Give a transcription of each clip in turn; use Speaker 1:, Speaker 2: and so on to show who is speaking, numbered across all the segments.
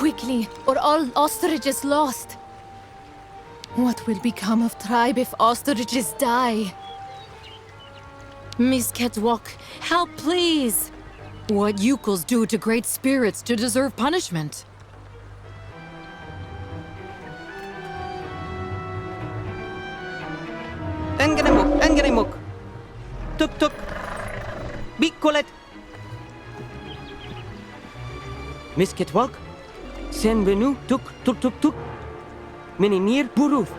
Speaker 1: quickly, or all ostriches lost. What will become of tribe if ostriches die? Miss Catwalk, help please!
Speaker 2: What Youkols do to great spirits to deserve punishment?
Speaker 3: Engenemuk. Tuk. Bikolet. Miss Ketwalk. Senbenu tuk. Mininir buruf.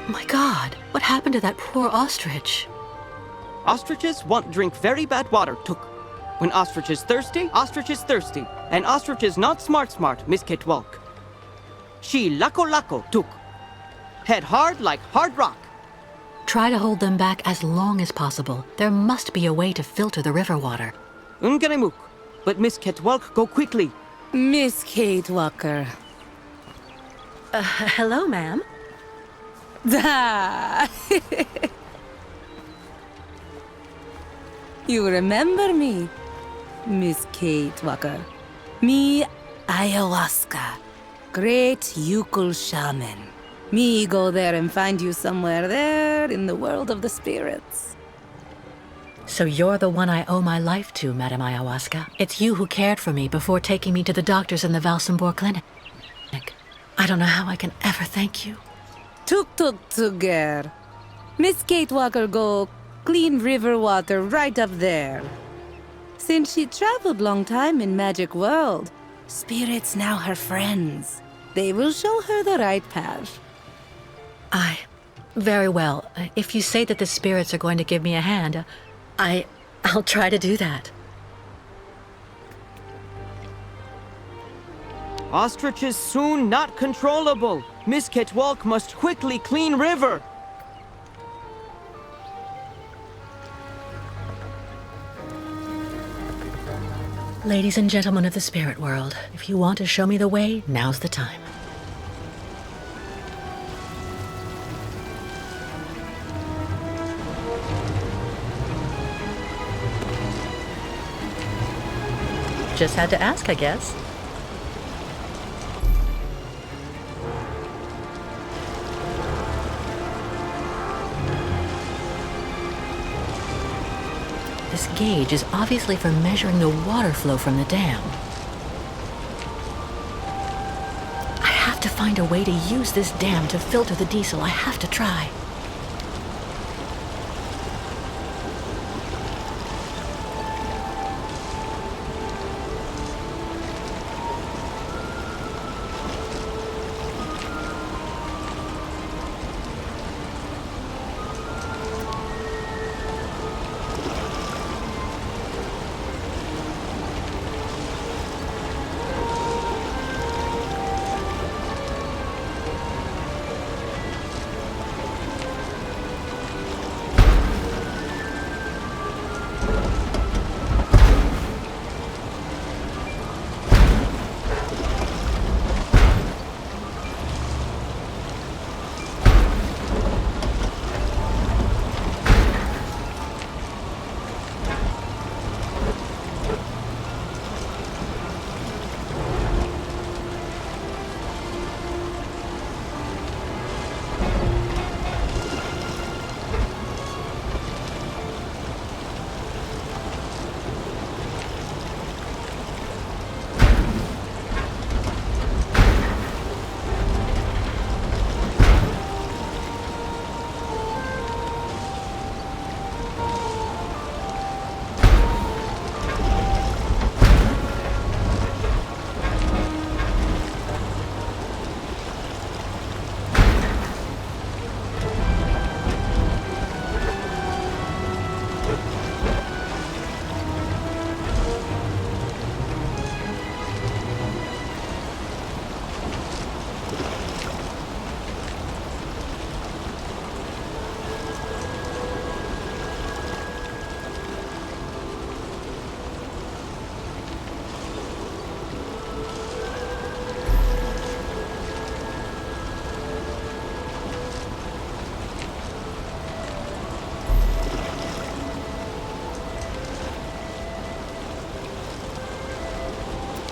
Speaker 4: My God, what happened to that poor ostrich?
Speaker 3: Ostriches want drink very bad water, tuk. When ostrich is thirsty, and ostrich is not smart, Miss Ketwalk. She lako, tuk. Head hard like hard rock.
Speaker 4: Try to hold them back as long as possible. There must be a way to filter the river water.
Speaker 3: Unganemuk. But Miss Ketwalk, go quickly.
Speaker 1: Miss Kate Walker.
Speaker 4: Hello, ma'am.
Speaker 1: Da! You remember me, Miss Kate Walker? Me, ayahuasca. Great Youkol shaman. Me go there and find you somewhere there in the world of the spirits.
Speaker 4: So you're the one I owe my life to, Madame Ayahuasca. It's you who cared for me before taking me to the doctors in the Valsambor clinic. I don't know how I can ever thank you.
Speaker 1: Tuk together. Miss Kate Walker go clean river water right up there. Since she traveled long time in magic world, spirits now her friends. They will show her the right path.
Speaker 4: Very well. If you say that the spirits are going to give me a hand, I'll try to do that.
Speaker 3: Ostriches soon not controllable. Miss Ketwalk must quickly clean river.
Speaker 4: Ladies and gentlemen of the spirit world, if you want to show me the way, now's the time. Just had to ask, I guess. This gauge is obviously for measuring the water flow from the dam. I have to find a way to use this dam to filter the diesel. I have to try.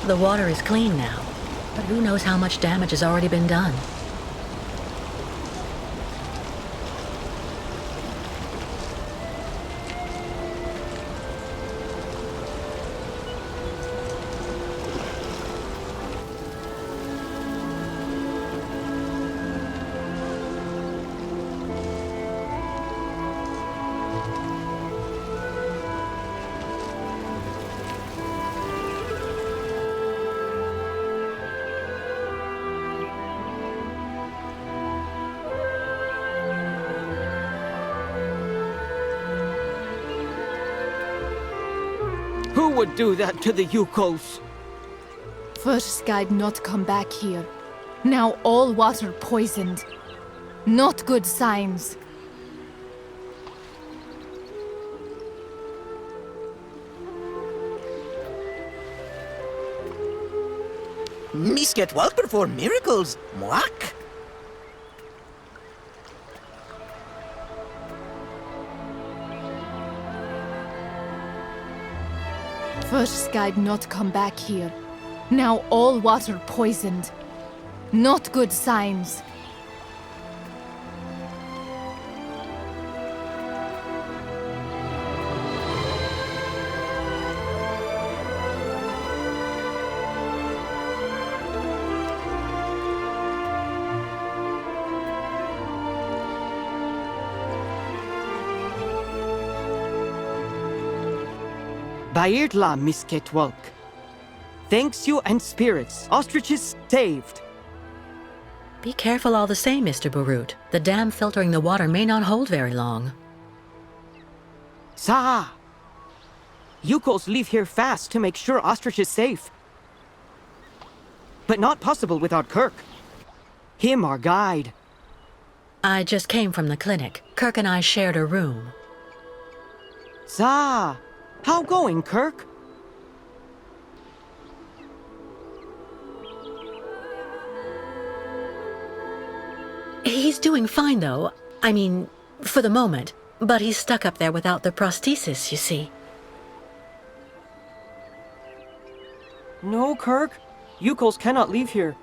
Speaker 4: The water is clean now, but who knows how much damage has already been done.
Speaker 3: Who would do that to the Youkols?
Speaker 5: First guide not come back here. Now all water poisoned. Not good signs.
Speaker 6: Misket walk perform miracles. Mwak.
Speaker 5: First guide not come back here. Now all water poisoned. Not good signs.
Speaker 3: Bairtla Misketwalk. Thanks you and spirits. Ostriches saved.
Speaker 4: Be careful all the same, Mr. Barut. The dam filtering the water may not hold very long.
Speaker 3: Sa! Youkols leave here fast to make sure Ostrich is safe. But not possible without Kirk. Him our guide.
Speaker 4: I just came from the clinic. Kirk and I shared a room.
Speaker 3: Sa! How going, Kirk?
Speaker 4: He's doing fine, though. I mean, for the moment. But he's stuck up there without the prosthesis, you see.
Speaker 7: No, Kirk. Youkols cannot leave here.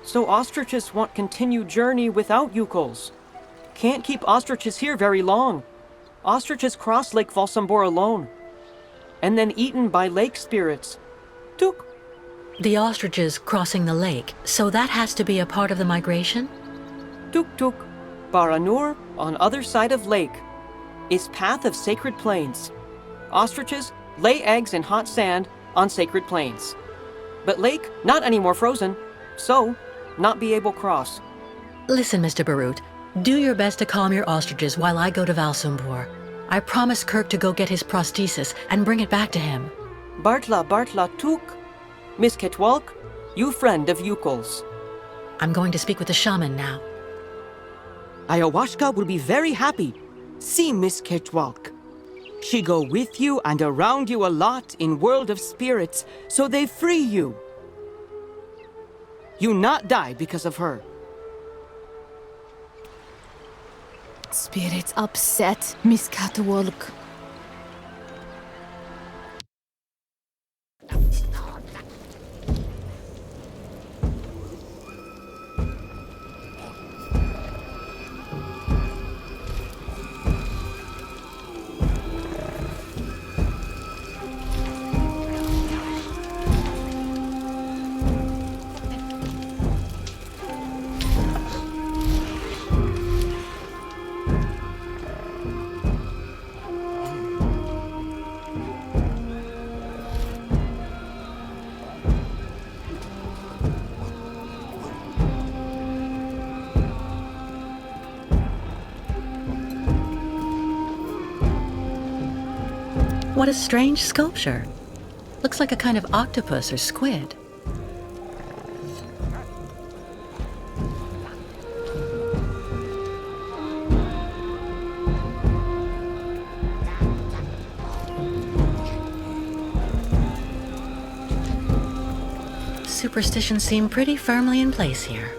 Speaker 7: So ostriches want continued journey without Youkols. Can't keep ostriches here very long. Ostriches cross Lake Valsambor alone. And then eaten by lake spirits. Tuk.
Speaker 4: The ostriches crossing the lake, so that has to be a part of the migration?
Speaker 7: Tuk tuk. Baranur, on other side of lake, is path of sacred plains. Ostriches lay eggs in hot sand on sacred plains. But lake, not anymore frozen, so not be able cross.
Speaker 4: Listen, Mr. Barut, do your best to calm your ostriches while I go to Valsambor. I promised Kirk to go get his prosthesis and bring it back to him.
Speaker 7: Bartla tuk. Miss Ketwalk, you friend of Youkols.
Speaker 4: I'm going to speak with the shaman now.
Speaker 3: Ayahuasca will be very happy. See Miss Ketwalk. She go with you and around you a lot in world of spirits, so they free you. You not die because of her.
Speaker 5: Spirits upset, Miss Catwalk.
Speaker 4: What a strange sculpture. Looks like a kind of octopus or squid. Superstitions seem pretty firmly in place here.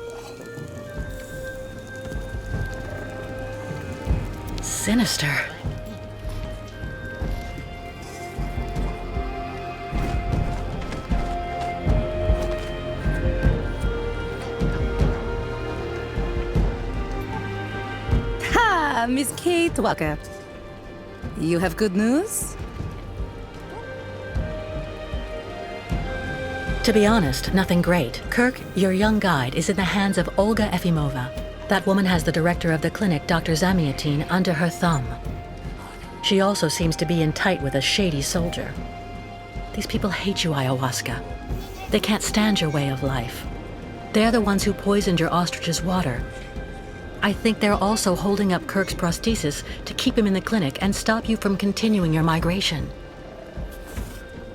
Speaker 4: Sinister.
Speaker 1: Miss Kate Walker. You have good news?
Speaker 4: To be honest, nothing great. Kirk, your young guide, is in the hands of Olga Efimova. That woman has the director of the clinic, Dr. Zamiatin, under her thumb. She also seems to be in tight with a shady soldier. These people hate you, Ayahuasca. They can't stand your way of life. They're the ones who poisoned your ostrich's water. I think they're also holding up Kirk's prosthesis to keep him in the clinic and stop you from continuing your migration.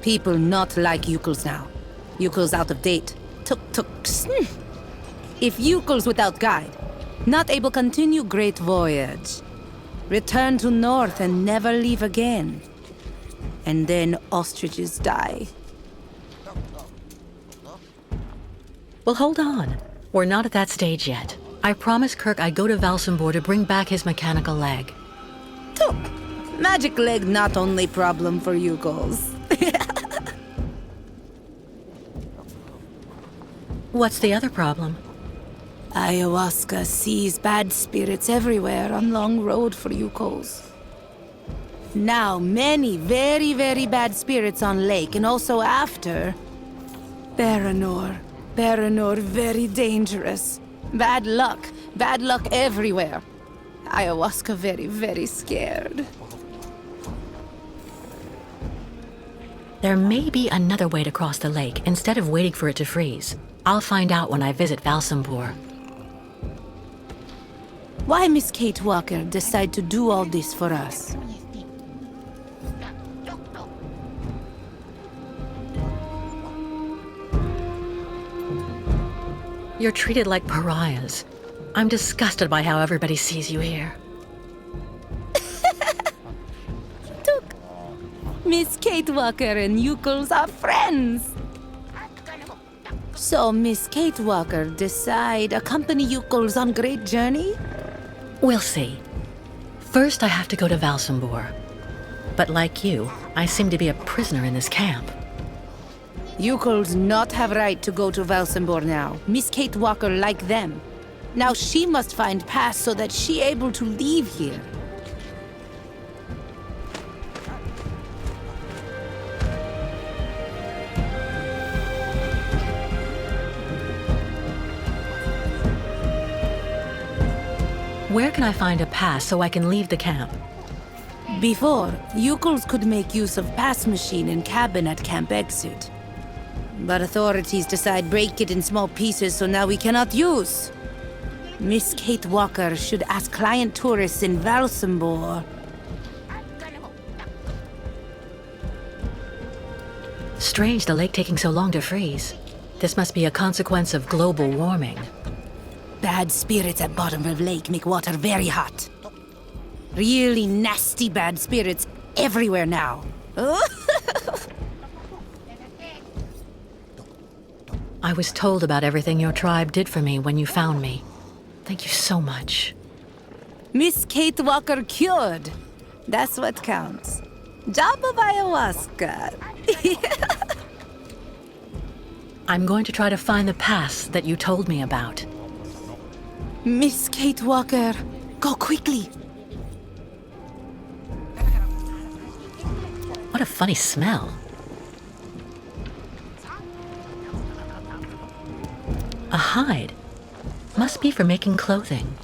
Speaker 1: People not like Youkol's now. Youkol's out of date. Tuk. If Youkol's without guide, not able continue great voyage. Return to north and never leave again. And then ostriches die.
Speaker 4: Well, hold on. We're not at that stage yet. I promised Kirk I'd go to Valsambor to bring back his mechanical leg.
Speaker 1: Tuk! Magic leg not only problem for Youkol's.
Speaker 4: What's the other problem?
Speaker 1: Ayahuasca sees bad spirits everywhere on long road for Youkol's. Now many very, very bad spirits on lake and also after. Baranor very dangerous. Bad luck everywhere. Ayahuasca very, very scared.
Speaker 4: There may be another way to cross the lake instead of waiting for it to freeze. I'll find out when I visit Valsambor.
Speaker 1: Why Miss Kate Walker decide to do all this for us?
Speaker 4: You're treated like pariahs. I'm disgusted by how everybody sees you here.
Speaker 1: Miss Kate Walker and Youkol's are friends. So Miss Kate Walker decide accompany Youkol's on great journey?
Speaker 4: We'll see. First, I have to go to Valsambor. But like you, I seem to be a prisoner in this camp.
Speaker 1: Youkol's not have right to go to Valsambor now. Miss Kate Walker like them. Now she must find pass so that she able to leave here.
Speaker 4: Where can I find a pass so I can leave the camp?
Speaker 1: Before, Youkol's could make use of pass machine and cabin at camp exit. But authorities decide break it in small pieces, so now we cannot use. Miss Kate Walker should ask client tourists in Valsambor.
Speaker 4: Strange the lake taking so long to freeze. This must be a consequence of global warming.
Speaker 1: Bad spirits at bottom of lake make water very hot. Really nasty bad spirits everywhere now.
Speaker 4: I was told about everything your tribe did for me when you found me. Thank you so much.
Speaker 1: Miss Kate Walker cured. That's what counts. Job of ayahuasca.
Speaker 4: I'm going to try to find the pass that you told me about.
Speaker 1: Miss Kate Walker, go quickly.
Speaker 4: What a funny smell. A hide. Must be for making clothing.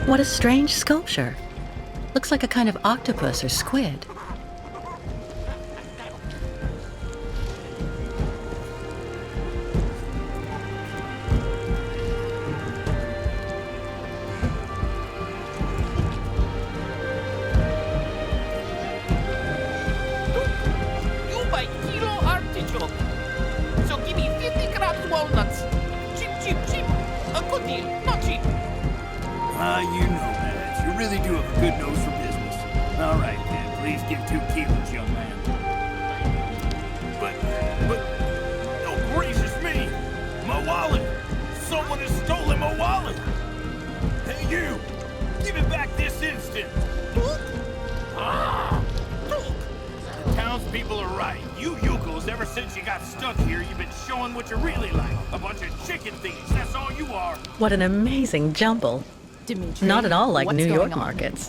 Speaker 4: What a strange sculpture. Looks like a kind of octopus or squid.
Speaker 8: deal, not cheap.
Speaker 9: You nomads, you really do have a good nose for business. All right, then, please give 2 kilos, young man. But, oh, gracious me! My wallet! Someone has stolen my wallet! Hey, you! Give it back this instant! The townspeople are right. You Youkols, ever since you got stuck here, you've been showing what you're really like. A bunch of chicken thieves, that's all you are.
Speaker 4: What an amazing jumble.
Speaker 5: Dimitri,
Speaker 4: Not at all like
Speaker 5: what's
Speaker 4: New
Speaker 5: going
Speaker 4: York
Speaker 5: on?
Speaker 4: markets.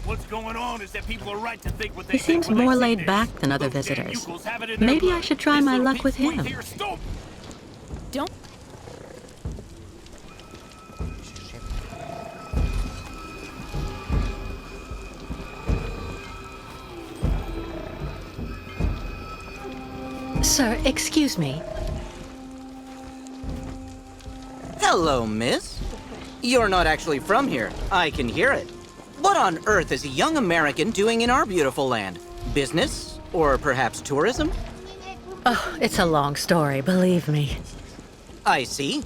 Speaker 9: What's going on is that people are right to think what they
Speaker 4: He
Speaker 9: think
Speaker 4: seems
Speaker 9: when they
Speaker 4: more
Speaker 9: see
Speaker 4: laid
Speaker 9: this.
Speaker 4: back than other
Speaker 9: Those damn
Speaker 4: visitors.
Speaker 9: Youkos have it in their
Speaker 4: Maybe I
Speaker 9: blood.
Speaker 4: should try
Speaker 9: This
Speaker 4: my
Speaker 9: little
Speaker 4: luck with
Speaker 9: piece of
Speaker 4: him.
Speaker 9: wheat here stole-
Speaker 5: Don't.
Speaker 4: Sir, excuse me.
Speaker 6: Hello, miss. You're not actually from here. I can hear it. What on earth is a young American doing in our beautiful land? Business? Or perhaps tourism?
Speaker 4: Oh, it's a long story, believe me.
Speaker 6: I see.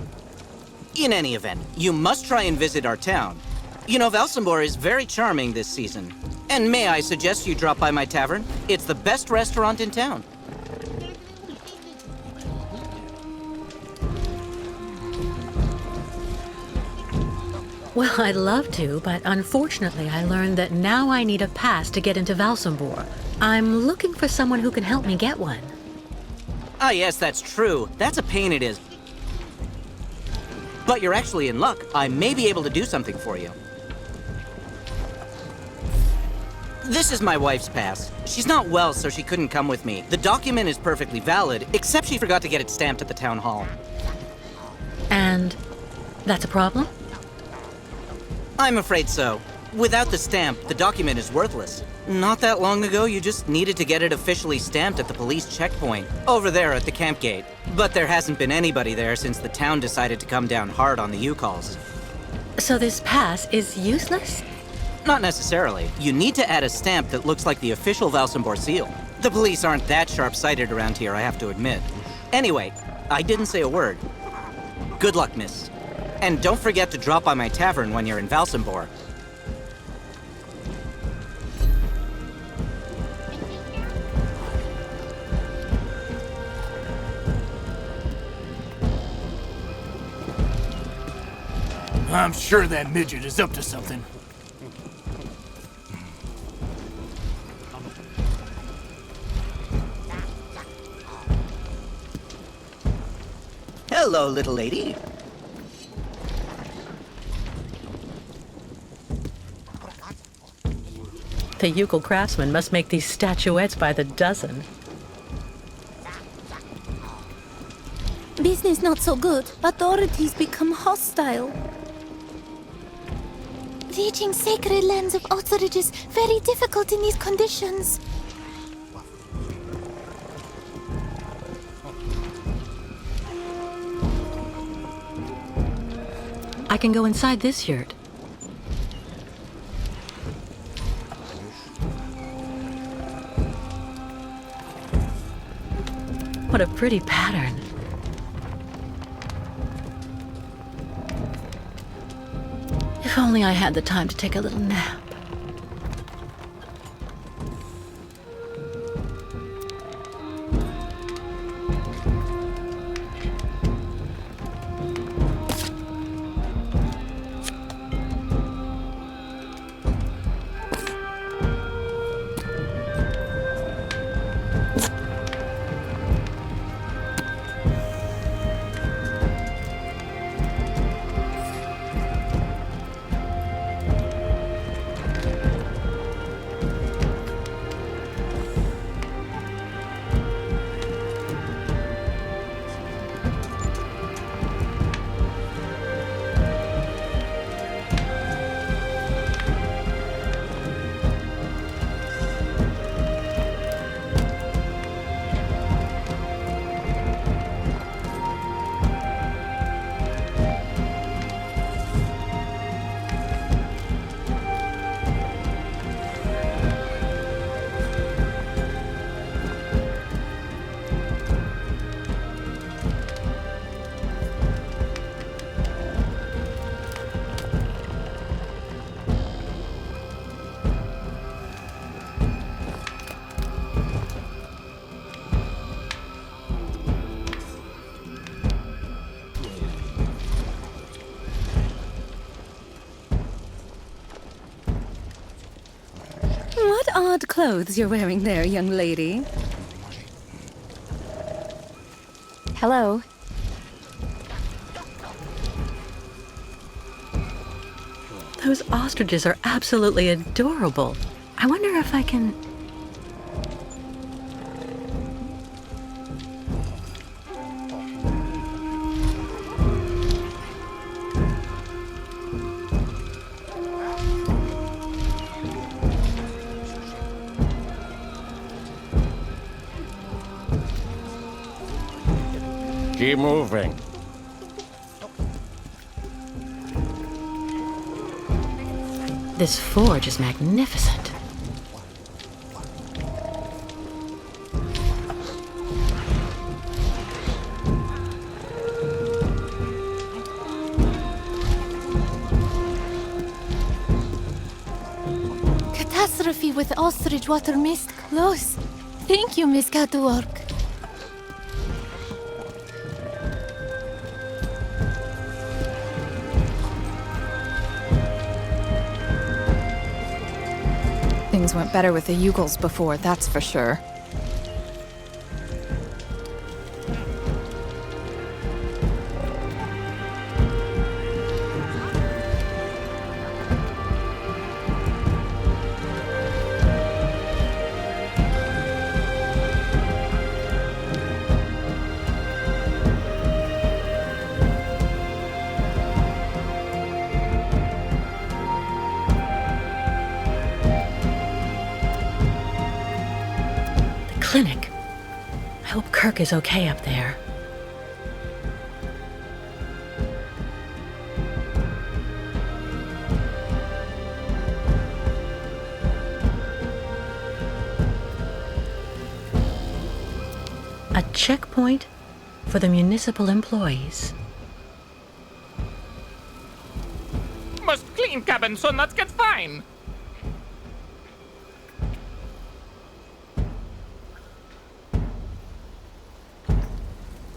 Speaker 6: In any event, you must try and visit our town. You know, Valsambor is very charming this season. And may I suggest you drop by my tavern? It's the best restaurant in town.
Speaker 4: Well, I'd love to, but unfortunately I learned that now I need a pass to get into Valsambor. I'm looking for someone who can help me get one.
Speaker 6: Ah, yes, that's true. That's a pain it is. But you're actually in luck. I may be able to do something for you. This is my wife's pass. She's not well, so she couldn't come with me. The document is perfectly valid, except she forgot to get it stamped at the town hall.
Speaker 4: And that's a problem?
Speaker 6: I'm afraid so. Without the stamp, the document is worthless. Not that long ago, you just needed to get it officially stamped at the police checkpoint, over there at the camp gate. But there hasn't been anybody there since the town decided to come down hard on the Youkols.
Speaker 4: So this pass is useless?
Speaker 6: Not necessarily. You need to add a stamp that looks like the official Valsambor seal. The police aren't that sharp-sighted around here, I have to admit. Anyway, I didn't say a word. Good luck, miss. And don't forget to drop by my tavern when you're in Valsambor.
Speaker 9: I'm sure that midget is up to something.
Speaker 6: Hello, little lady.
Speaker 4: The Youkol craftsmen must make these statuettes by the dozen.
Speaker 1: Business not so good. Authorities become hostile. Reaching sacred lands of ostriches very difficult in these conditions.
Speaker 4: I can go inside this yurt. What a pretty pattern. If only I had the time to take a little nap.
Speaker 1: odd clothes you're wearing there, young lady.
Speaker 5: Hello.
Speaker 4: Those ostriches are absolutely adorable. I wonder if I can...
Speaker 8: Keep moving.
Speaker 4: This forge is magnificent.
Speaker 5: Catastrophe with ostrich water mist close. Thank you, Miss Catwalk. Things went better with the Youkols before, that's for sure.
Speaker 4: Clinic. I hope Kirk is okay up there. A checkpoint for the municipal employees.
Speaker 10: Must clean cabin so nuts get fine.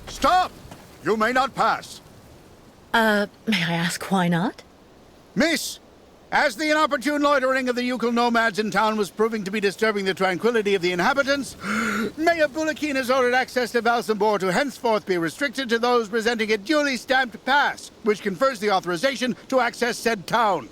Speaker 11: Stop! You may not pass.
Speaker 4: May I ask why not?
Speaker 11: Miss, as the inopportune loitering of the Youkol nomads in town was proving to be disturbing the tranquility of the inhabitants, Mayor Bulakin has ordered access to Valsambor to henceforth be restricted to those presenting a duly stamped pass, which confers the authorization to access said town.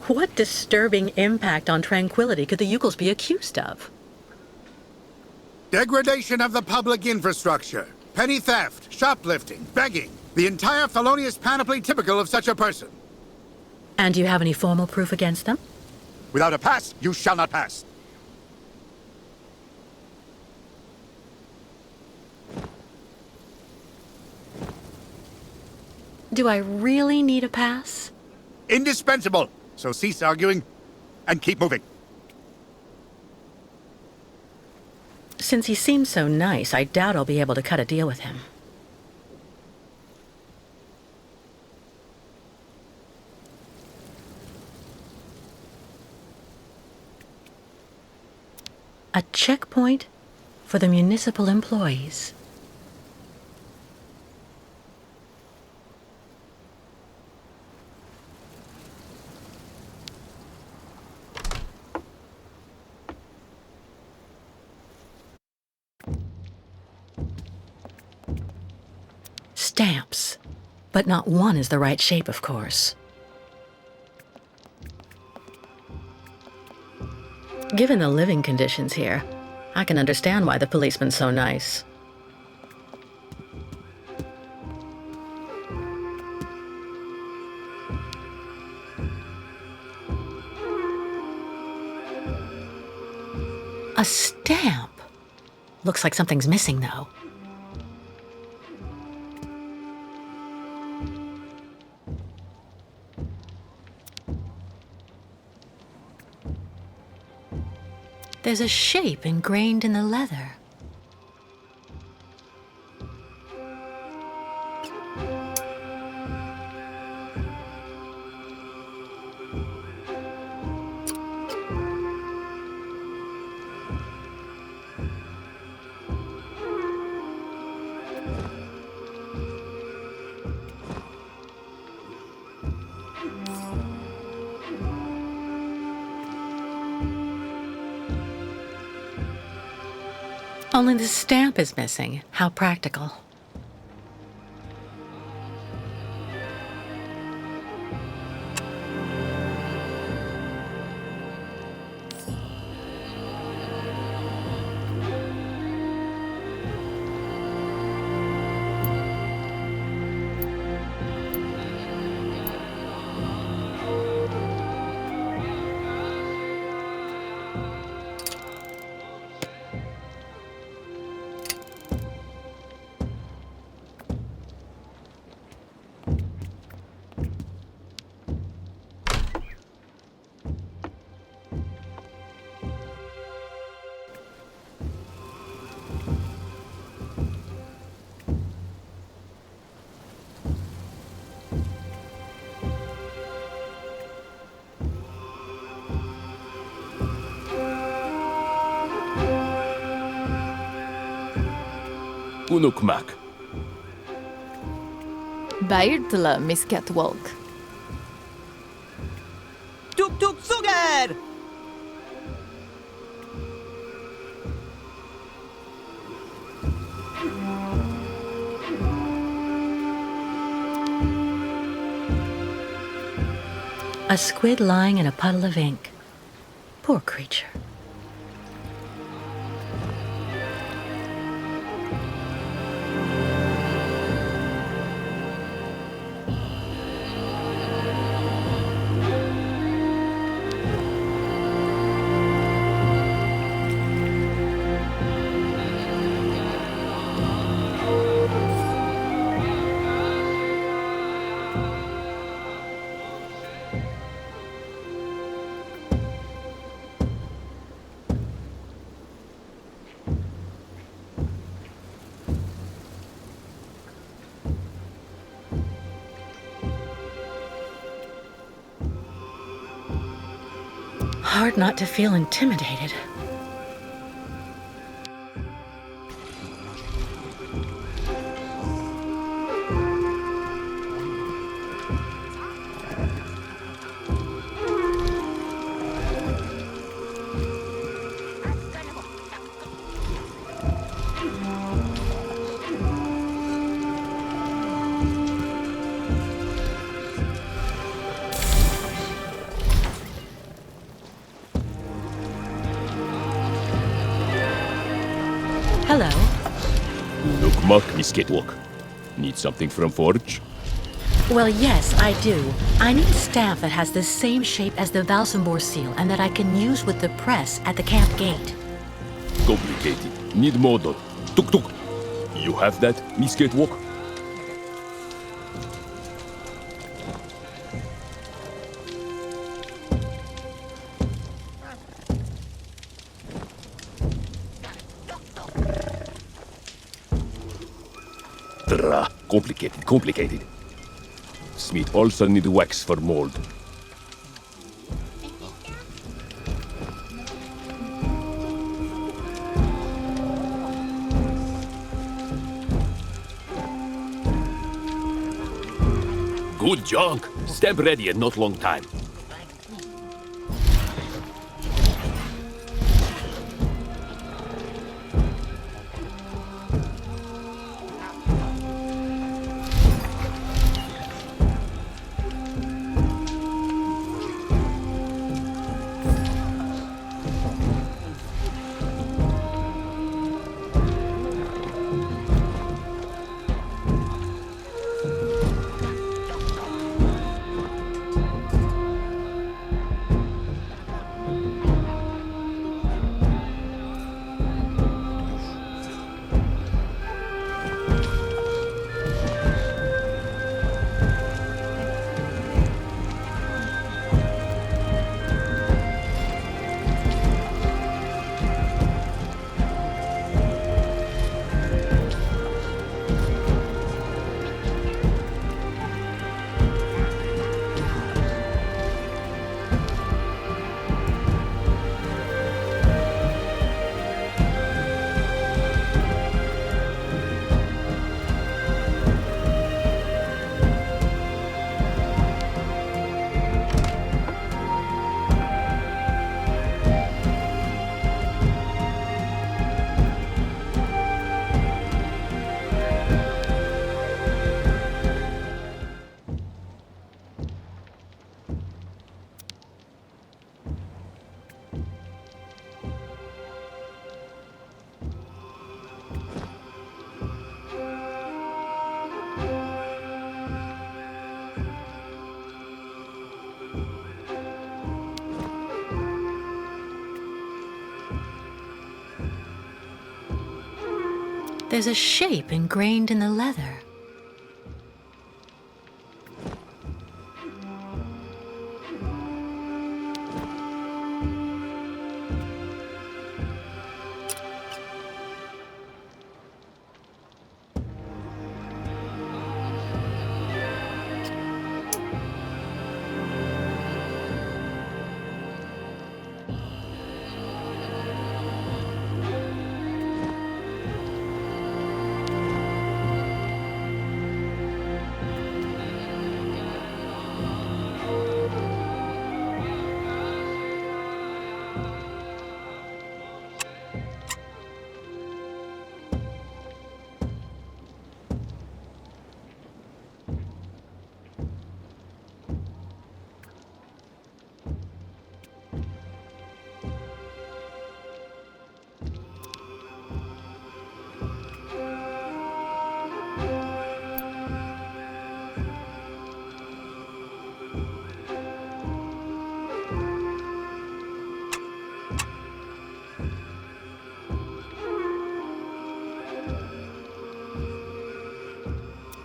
Speaker 4: What disturbing impact on tranquility could the Youkols be accused of?
Speaker 11: Degradation of the public infrastructure, petty theft, shoplifting, begging, the entire felonious panoply typical of such a person.
Speaker 4: And do you have any formal proof against them?
Speaker 11: Without a pass, you shall not pass.
Speaker 4: Do I really need a pass?
Speaker 11: Indispensable. So cease arguing and keep moving.
Speaker 4: Since he seems so nice, I doubt I'll be able to cut a deal with him. A checkpoint for the municipal employees. Stamps. But not one is the right shape, of course. Given the living conditions here, I can understand why the policeman's so nice. A stamp. Looks like something's missing, though. There's a shape ingrained in the leather. Only the stamp is missing. How practical.
Speaker 9: Unukmak.
Speaker 5: Bairtla, Miss Catwalk.
Speaker 3: Tuk tuk sugar!
Speaker 4: A squid lying in a puddle of ink. Poor creature. Hard not to feel intimidated. Hello.
Speaker 9: Unukmak, Miss Catwalk. Need something from Forge?
Speaker 4: Well, yes, I do. I need a stamp that has the same shape as the Valsambor seal and that I can use with the press at the camp gate.
Speaker 9: Complicated. Need model. Tuk tuk. You have that, Miss Catwalk? Complicated. Smith also need wax for mold. Good junk. Stamp ready in not long time.
Speaker 4: There's a shape ingrained in the leather.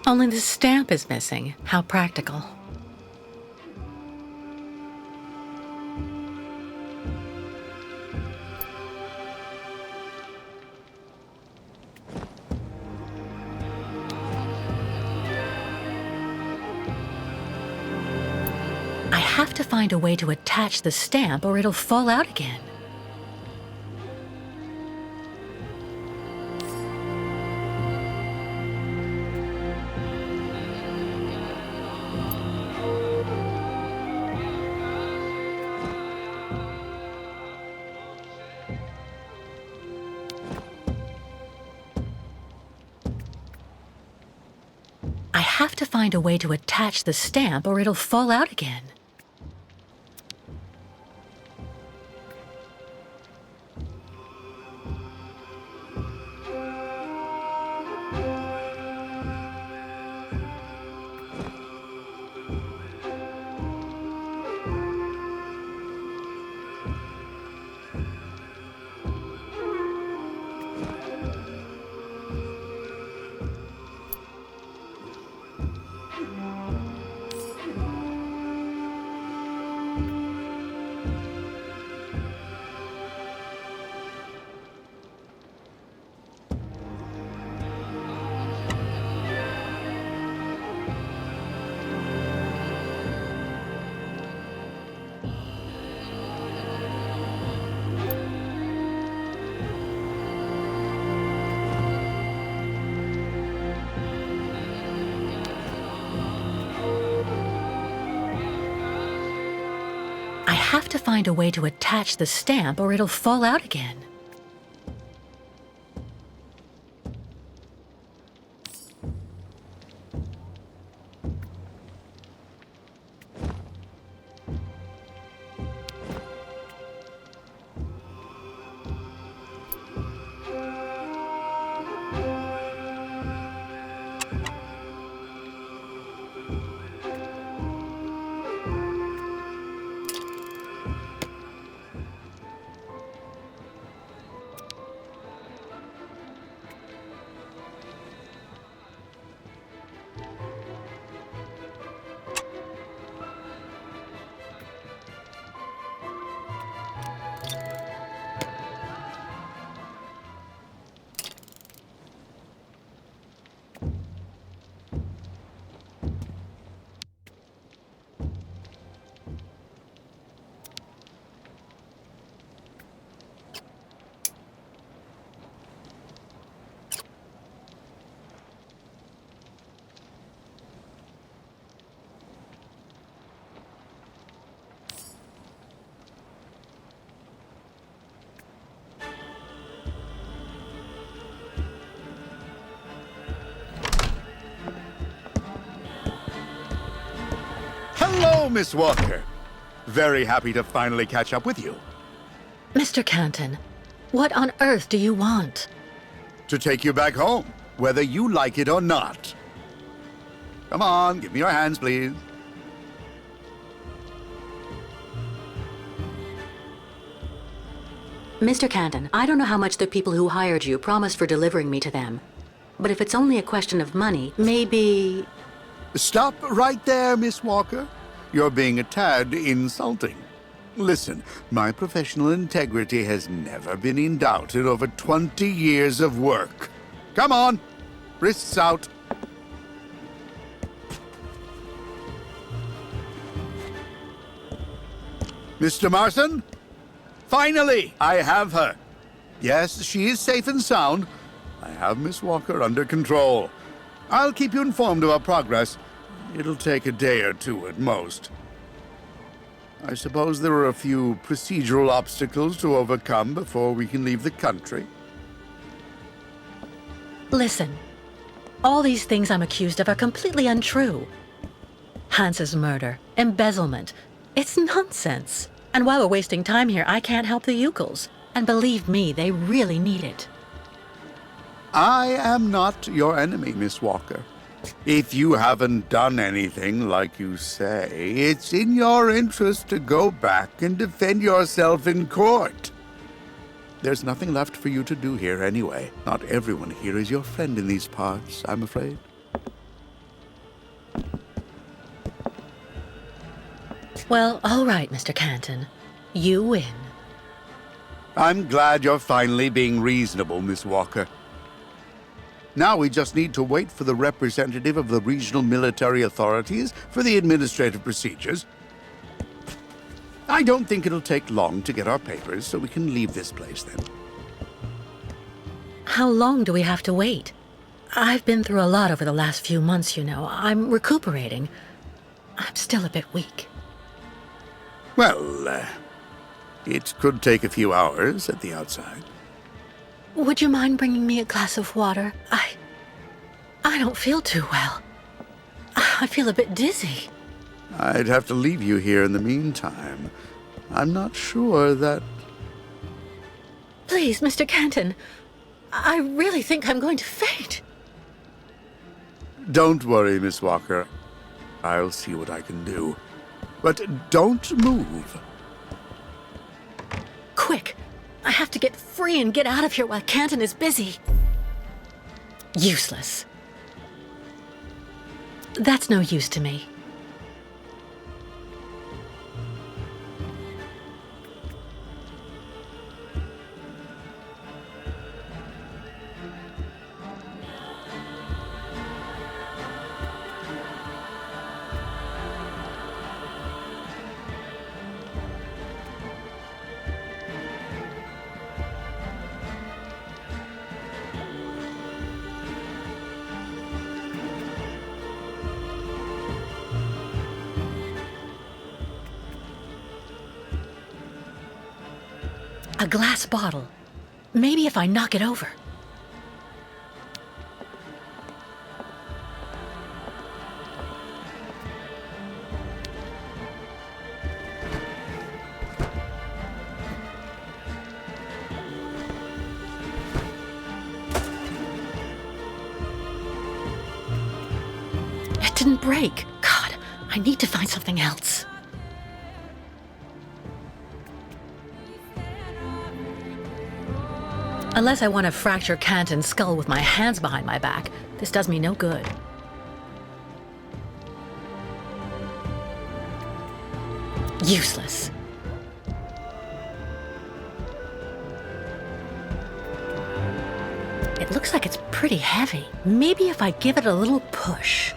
Speaker 4: Only the stamp is missing. How practical. I have to find a way to attach the stamp or it'll fall out again. I have to find a way to attach the stamp or it'll fall out again. I have to find a way to attach the stamp or it'll fall out again.
Speaker 11: Hello, Miss Walker. Very happy to finally catch up with you.
Speaker 4: Mr. Canton, what on earth do you want?
Speaker 11: To take you back home, whether you like it or not. Come on, give me your hands, please.
Speaker 4: Mr. Canton, I don't know how much the people who hired you promised for delivering me to them, But if it's only a question of money, maybe...
Speaker 11: Stop right there, Miss Walker. You're being a tad insulting. Listen, my professional integrity has never been in doubt in over 20 years of work. Come on, wrists out. Mr. Marson? Finally, I have her. Yes, she is safe and sound. I have Miss Walker under control. I'll keep you informed of our progress. It'll take a day or two at most. I suppose there are a few procedural obstacles to overcome before we can leave the country.
Speaker 4: Listen, all these things I'm accused of are completely untrue. Hans's murder, embezzlement, it's nonsense. And while we're wasting time here, I can't help the Youkols. And believe me, they really need it.
Speaker 11: I am not your enemy, Miss Walker. If you haven't done anything like you say, it's in your interest to go back and defend yourself in court. There's nothing left for you to do here anyway. Not everyone here is your friend in these parts, I'm afraid.
Speaker 4: Well, all right, Mr. Canton. You win.
Speaker 11: I'm glad you're finally being reasonable, Miss Walker. Now we just need to wait for the representative of the regional military authorities for the administrative procedures. I don't think it'll take long to get our papers, so we can leave this place then.
Speaker 4: How long do we have to wait? I've been through a lot over the last few months, you know. I'm recuperating. I'm still a bit weak.
Speaker 11: Well, it could take a few hours at the outside.
Speaker 4: Would you mind bringing me a glass of water? I don't feel too well. I feel a bit dizzy.
Speaker 11: I'd have to leave you here in the meantime. I'm not sure that...
Speaker 4: Please, Mr. Canton. I really think I'm going to faint.
Speaker 11: Don't worry, Miss Walker. I'll see what I can do. But don't move.
Speaker 4: Quick! I have to get free and get out of here while Canton is busy. Useless. That's no use to me. A glass bottle. Maybe if I knock it over. It didn't break. God, I need to find something else. Unless I want to fracture Canton's skull with my hands behind my back, this does me no good. Useless. It looks like it's pretty heavy. Maybe if I give it a little push.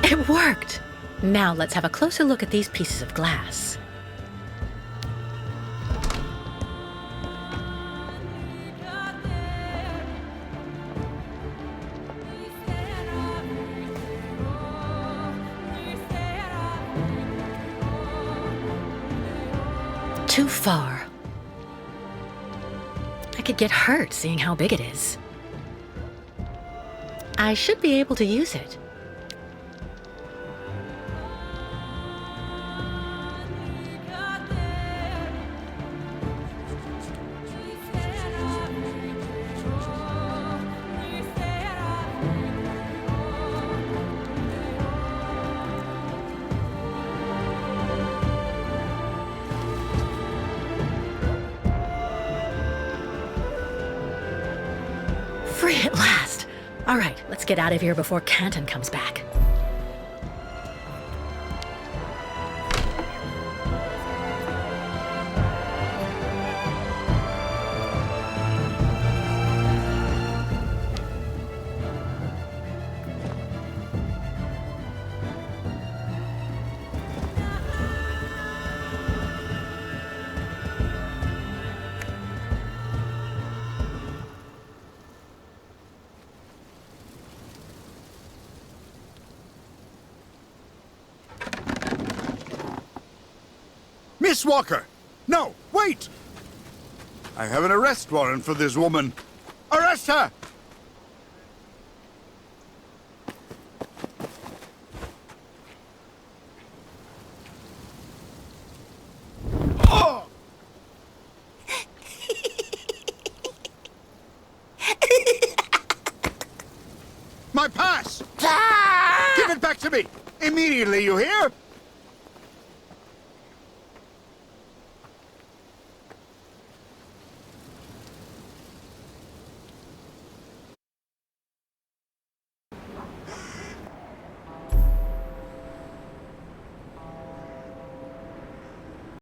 Speaker 4: It worked! Now let's have a closer look at these pieces of glass. Too far. I could get hurt seeing how big it is. I should be able to use it. All right, let's get out of here before Canton comes back.
Speaker 11: Miss Walker! No, wait! I have an arrest warrant for this woman. Arrest her! Oh! My pass! Give it back to me! Immediately, you hear?